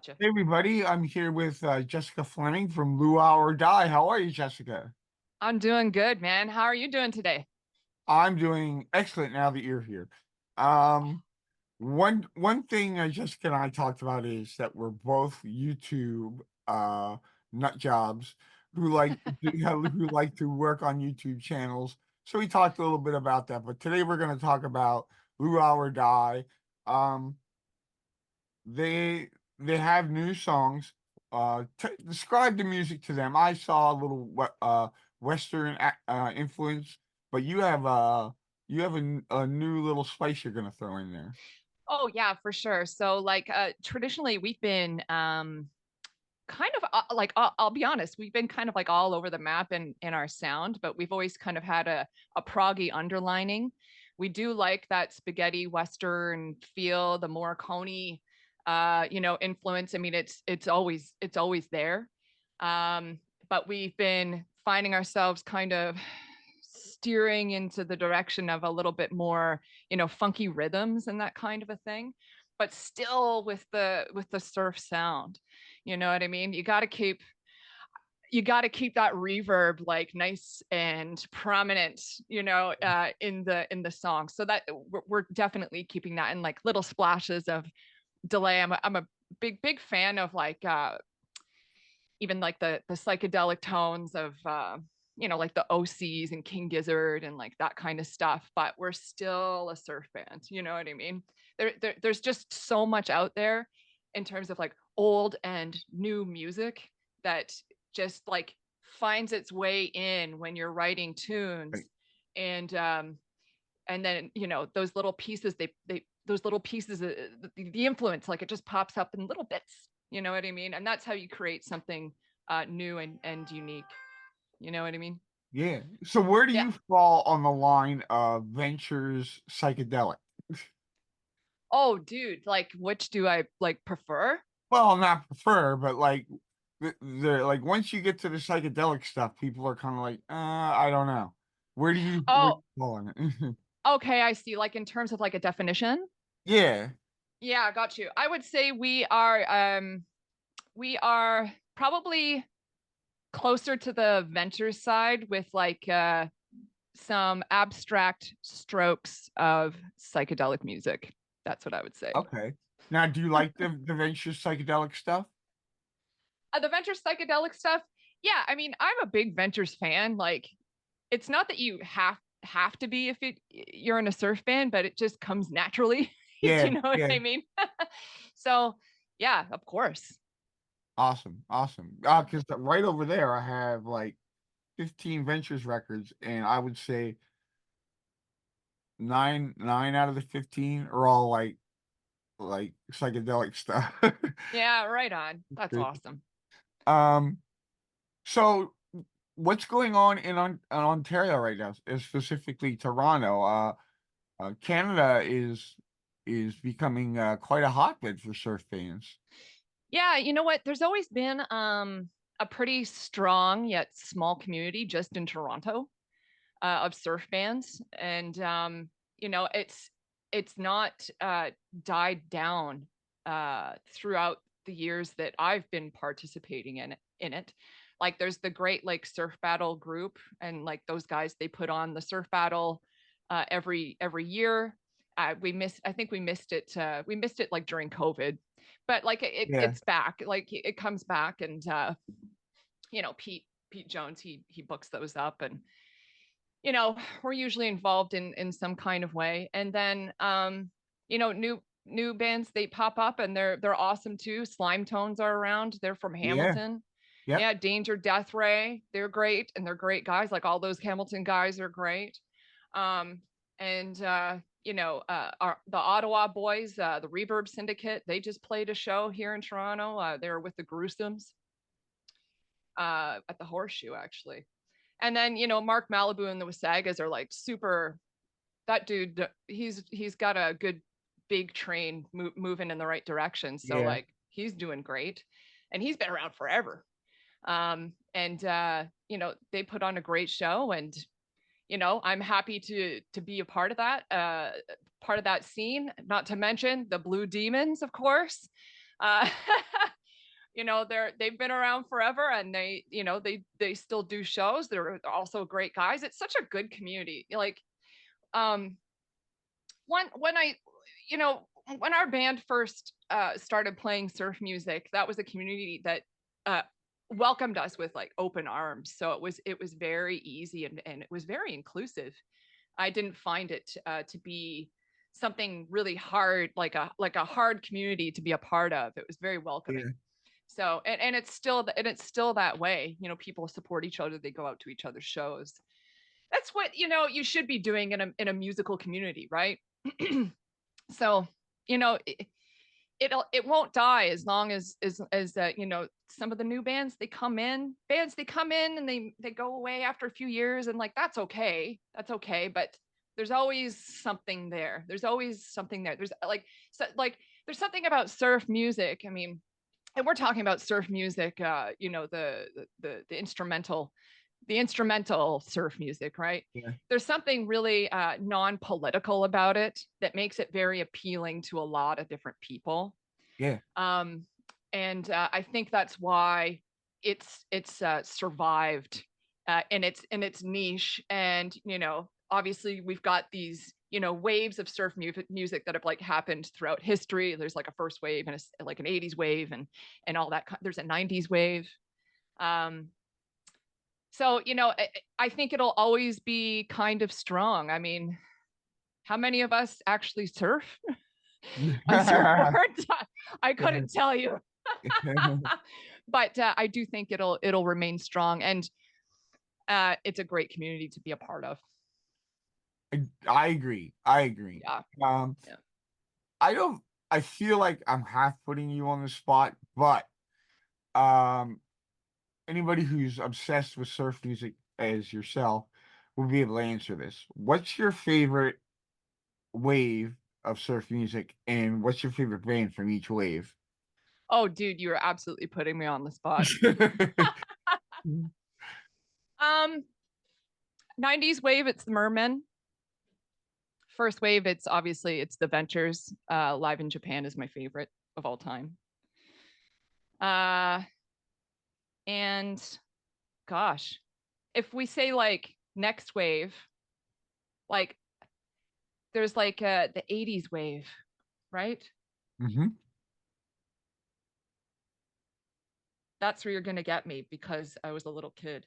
Gotcha. Hey everybody, I'm here with Jessica Fleming from Luau or Die. How are you, Jessica? I'm doing good, man. How are you doing today? I'm doing excellent now that you're here. Um, one thing Jessica and I talked about is that we're both YouTube nut jobs who like to work on YouTube channels. So we talked a little bit about that, but today we're going to talk about Luau or Die. Um, They they have new songs. Describe the music to them. I saw a little Western influence, but you have a new little spice you're gonna throw in there. Oh yeah, for sure. So like traditionally we've been kind of like I'll be honest, we've been kind of like all over the map in our sound, but we've always kind of had a proggy underlining. We do like that spaghetti western feel, the Morricone influence. I mean it's always there. But we've been finding ourselves kind of steering into the direction of a little bit more, funky rhythms and that kind of a thing, but still with the surf sound. You know what I mean? You got to keep that reverb like nice and prominent, in the song. So that we're definitely keeping that in like little splashes of delay. I'm a big fan of like even like the psychedelic tones of like the OCs and King Gizzard and like that kind of stuff, but we're still a surf band, you know what I mean? There's just so much out there in terms of like old and new music that just like finds its way in when you're writing Right. tunes. And um and then those little pieces, they those little pieces, the influence, like it just pops up in little bits, you know what I mean? And that's how you create something new and unique, you know what I mean? Yeah. So where do Yeah. you fall on the line of Ventures psychedelic? Oh dude, like which do I like prefer? Well, not prefer, but like the like once you get to the psychedelic stuff, people are kind of like, I don't know. Where do Oh, you fall on it? okay, I see. Like in terms of like a definition. Yeah. Yeah, I got you. I would say we are probably closer to the venture side with like some abstract strokes of psychedelic music. That's what I would say. Okay. Now, do you like the Venture psychedelic stuff? The venture psychedelic stuff, yeah. I mean, I'm a big ventures fan. Like, it's not that you have to be if you're in a surf band, but it just comes naturally. Do Yeah, you know what yeah. I mean? So, yeah, of course. Awesome, awesome. Because right over there, I have like 15 Ventures records, and I would say nine out of the 15 are all like psychedelic stuff. Yeah, right on. That's awesome. Um, so what's going on in Ontario right now, specifically Toronto? Canada is becoming quite a hotbed for surf fans. Yeah, you know what? There's always been a pretty strong yet small community just in Toronto of surf bands, and it's not died down throughout the years that I've been participating in it. Like there's the Great Lake Surf Battle group, and like those guys, they put on the surf battle every year. I think we missed it. We missed it like during COVID, but like Yeah, it's back. Like it comes back, and Pete Jones, he books those up, and we're usually involved in some kind of way. And then new bands, they pop up and they're awesome too. Slime Tones are around. They're from yeah, Hamilton. yep. Yeah, Danger Death Ray, they're great, and they're great guys. Like all those Hamilton guys are great. And the Ottawa boys, the Reverb Syndicate, they just played a show here in Toronto. They were with the Gruesomes at the Horseshoe, actually. And then, Mark Malibu and the Wasagas are like super. That dude, he's got a good big train moving in the right direction. So Yeah. like he's doing great, and he's been around forever. And they put on a great show, and I'm happy to be a part of that scene. Not to mention the Blue Demons, of course. Uh, they've been around forever, and they still do shows. They're also great guys. It's such a good community. Like, um, when I, you know, when our band first started playing surf music, that was a community that uh, welcomed us with like open arms. So it was very easy, and it was very inclusive. I didn't find it to be something really hard, like a hard community to be a part of. It was very welcoming. Yeah. So, and it's still that way. People support each other. They go out to each other's shows. That's what you should be doing in a musical community, right? So, it won't die as long as some of the new bands they come in and they go away after a few years, and like that's okay, but there's always something there. There's something about surf music. I mean, and we're talking about surf music, the instrumental surf music, right? Yeah. There's something really non-political about it that makes it very appealing to a lot of different people. Yeah. um, and I think that's why it's survived in its niche. And obviously we've got these waves of surf music that have like happened throughout history. There's like a first wave and like an 80s wave and all that. There's a 90s wave. um, so I think it'll always be kind of strong. I mean, how many of us actually surf on surfboards? I couldn't tell you. But I do think it'll remain strong, and it's a great community to be a part of. I agree. I agree. Yeah. Um, Yeah. I don't. I feel like I'm half putting you on the spot, but um, anybody who's obsessed with surf music as yourself will be able to answer this. What's your favorite wave of surf music, and what's your favorite band from each wave? Oh, dude, you are absolutely putting me on the spot. 90s wave, it's the Mermen. First wave, it's the Ventures. Live in Japan is my favorite of all time. Uh, and gosh, if we say like next wave, like there's like the 80s wave, right? Hmm. That's where you're gonna get me because I was a little kid.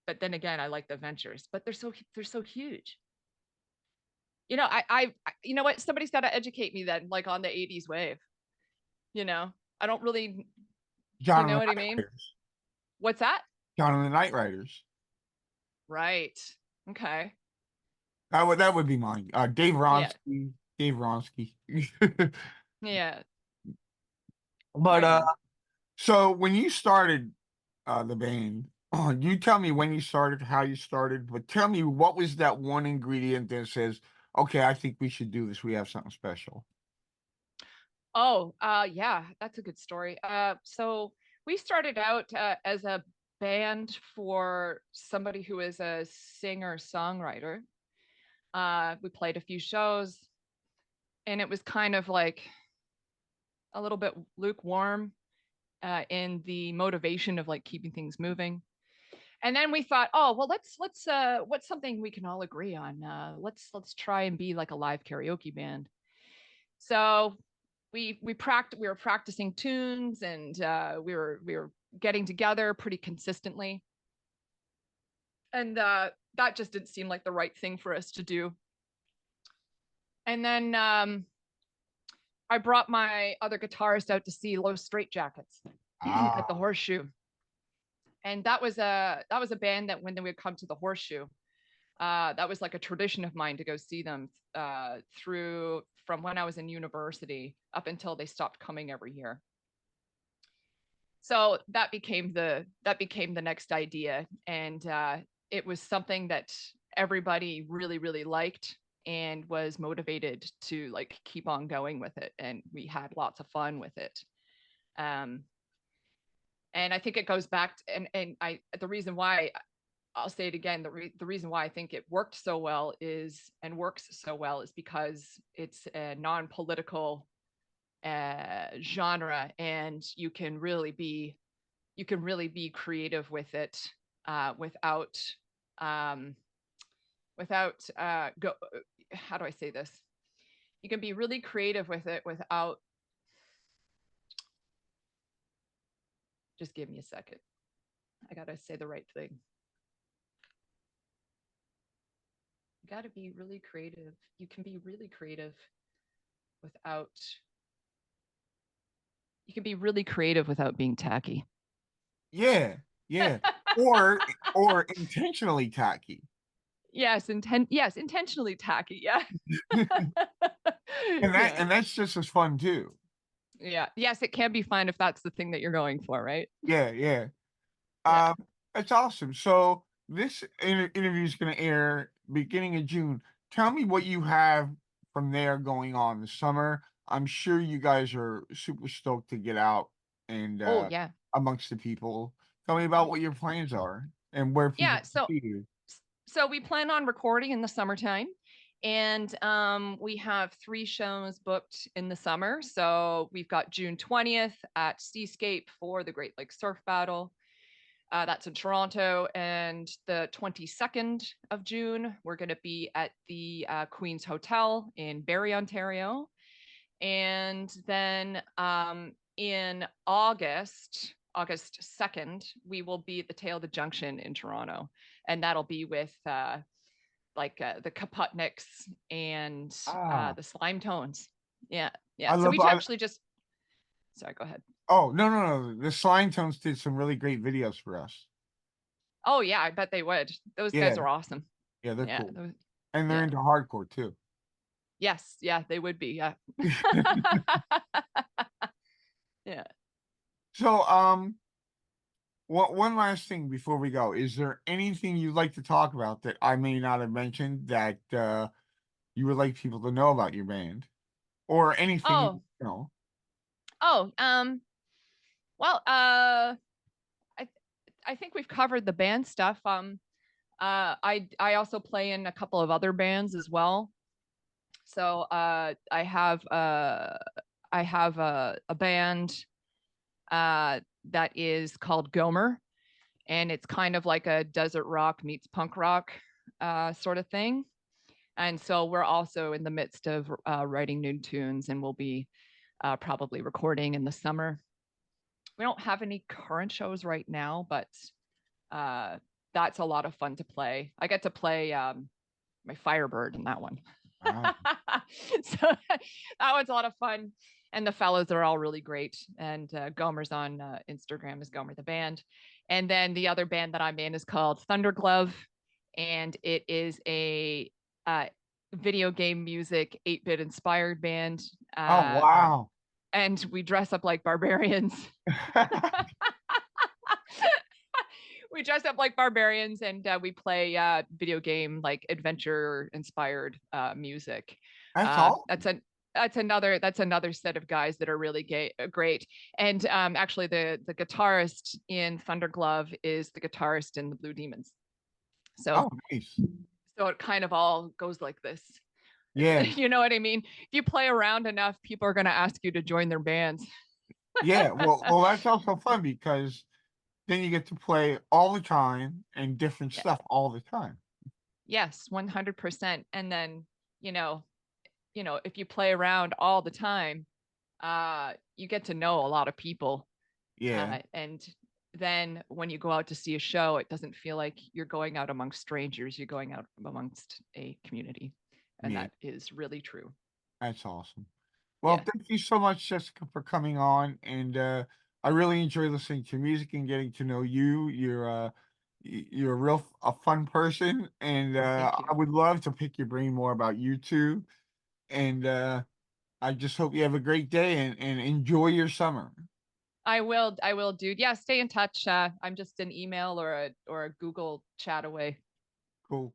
But then again, I like the Ventures, but they're so huge. You know what? Somebody's got to educate me then, like on the 80s wave. I don't really, you John and know the what I Night mean? Riders. What's that? John and the Night Riders. Right. Okay. That would be mine. Dave Yeah. Ronsky. Dave Ronsky. Yeah. But Right on. so when you started the band, you tell me when you started, how you started, but tell me what was that one ingredient that says, okay, I think we should do this. We have something special. Oh, yeah, that's a good story. So we started out as a band for somebody who is a singer-songwriter. We played a few shows, and it was kind of like a little bit lukewarm in the motivation of like keeping things moving. And then we thought, oh well, let's what's something we can all agree on? Let's try and be like a live karaoke band. So we were practicing tunes, and we were getting together pretty consistently, and that just didn't seem like the right thing for us to do. And then I brought my other guitarist out to see Low Straight Jackets at the Ah, Horseshoe, and that was a band that when they would come to the Horseshoe, that was like a tradition of mine to go see them through from when I was in university up until they stopped coming every year. So that became the next idea, and it was something that everybody really really liked and was motivated to like keep on going with it, and we had lots of fun with it. um, and I think it goes back to, and I the reason why I'll say it again. The reason why I think it worked so well is and works so well is because it's a non-political genre, and you can really be creative with it, without um, go. How do I say this? You can be really creative with it without. Just give me a second. I gotta say the right thing. You gotta be really creative. You can be really creative without. You can be really creative without being tacky. Yeah, yeah. Or intentionally tacky. Yes, intentionally tacky. Yeah. Yeah. And that's just as fun too. Yeah. Yes, it can be fun if that's the thing that you're going for, right? Yeah, yeah. Yeah. Um, that's awesome. So this interview is going to air beginning of June. Tell me what you have from there going on this summer. I'm sure you guys are super stoked to get out and Oh, yeah. amongst the people. Tell me about what your plans are and where people Yeah. can see you. So we plan on recording in the summertime, and we have 3 shows booked in the summer. So we've got June 20th at Seascape for the Great Lakes Surf Battle. That's in Toronto. And the 22nd of June, we're going to be at the Queen's Hotel in Barrie, Ontario. And then in August 2nd, we will be at the Tail of the Junction in Toronto. And that'll be with the Kaputniks and Ah, the Slime Tones. Yeah. I Yeah. So love we actually just, sorry, go ahead. oh, no. The Slime Tones did some really great videos for us. Oh, yeah. I bet they would. Those guys Yeah, are awesome. yeah, they're Yeah. cool. And they're Yeah. into hardcore too. Yes. Yeah. They would be. Yeah. Yeah. So, one last thing before we go. Is there anything you'd like to talk about that I may not have mentioned that you would like people to know about your band? Or anything, Oh, you know? oh, well, I, I think we've covered the band stuff. I also play in a couple of other bands as well. So, I have a band, that is called Gomer, and it's kind of like a desert rock meets punk rock, sort of thing. And so we're also in the midst of writing new tunes, and we'll be probably recording in the summer. We don't have any current shows right now, but uh, that's a lot of fun to play. I get to play my Firebird in that one. Wow. So that one's a lot of fun. And the fellows are all really great. And Gomer's on Instagram as Gomer the Band. And then the other band that I'm in is called Thunderglove. And it is a uh, video game music 8-bit inspired band. Oh, Uh, wow. and we dress up like barbarians. We dress up like barbarians, and we play video game like adventure inspired music. That's Uh, all. that's a that's another set of guys that are really great. And actually, the guitarist in Thunderglove is the guitarist in the Blue Demons. So Oh, nice. so it kind of all goes like this. Yeah. You know what I mean? If you play around enough, people are going to ask you to join their bands. Yeah. Well, that's also fun because then you get to play all the time and different Yeah. stuff all the time. Yes, 100%. And then, you know, if you play around all the time, you get to know a lot of people. Yeah. And then when you go out to see a show, it doesn't feel like you're going out amongst strangers. You're going out amongst a community. And Yeah. that is really true. That's awesome. Well, Yeah. thank you so much, Jessica, for coming on. And I really enjoy listening to music and getting to know you. You're a a fun person, and Thank I you. would love to pick your brain more about you too. And I just hope you have a great day and enjoy your summer. I will, dude. Yeah, stay in touch. I'm just an email or a Google chat away. Cool.